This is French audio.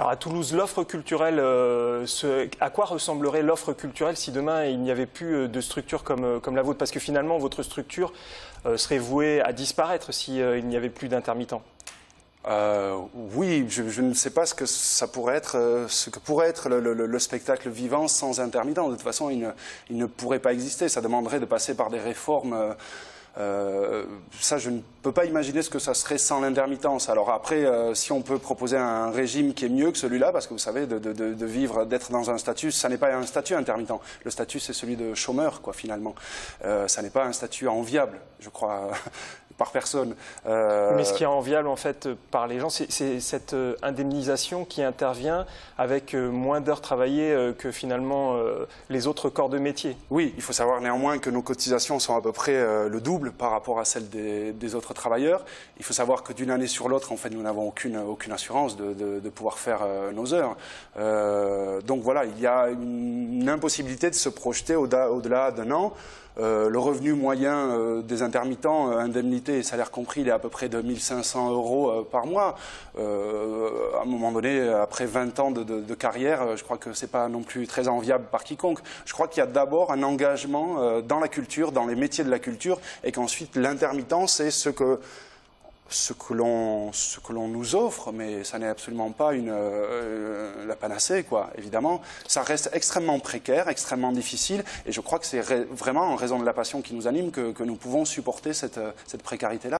Alors à Toulouse, l'offre culturelle, à quoi ressemblerait l'offre culturelle si demain il n'y avait plus de structure comme la vôtre? Parce que finalement, votre structure serait vouée à disparaître s'il n'y avait plus d'intermittents. Oui, je ne sais pas ce que ça pourrait être, ce que pourrait être le spectacle vivant sans intermittent. De toute façon, il ne pourrait pas exister. Ça demanderait de passer par des réformes. Ça, je ne peux pas imaginer ce que ça serait sans l'intermittence. Alors après, si on peut proposer un régime qui est mieux que celui-là, parce que vous savez, de vivre, d'être dans un statut, ça n'est pas un statut intermittent. Le statut, c'est celui de chômeur, quoi, finalement. Ça n'est pas un statut enviable, je crois, par personne. Mais ce qui est enviable, en fait, par les gens, c'est cette indemnisation qui intervient avec moins d'heures travaillées que finalement les autres corps de métier. Oui, il faut savoir néanmoins que nos cotisations sont à peu près le double par rapport à celles des autres travailleurs. Il faut savoir que d'une année sur l'autre, en fait, nous n'avons aucune assurance de pouvoir faire nos heures. Donc voilà, il y a une impossibilité de se projeter au-delà d'un an. Le revenu moyen des intermittents, indemnité et salaire compris, il est à peu près de 1 500 € par mois. À un moment donné, après 20 ans de carrière, je crois que ce n'est pas non plus très enviable par quiconque. Je crois qu'il y a d'abord un engagement dans la culture, dans les métiers de la culture, et qu'ensuite l'intermittence, c'est ce que l'on nous offre, mais ça n'est absolument pas la panacée, quoi, évidemment. Ça reste extrêmement précaire, extrêmement difficile, et je crois que c'est vraiment en raison de la passion qui nous anime que nous pouvons supporter cette précarité-là.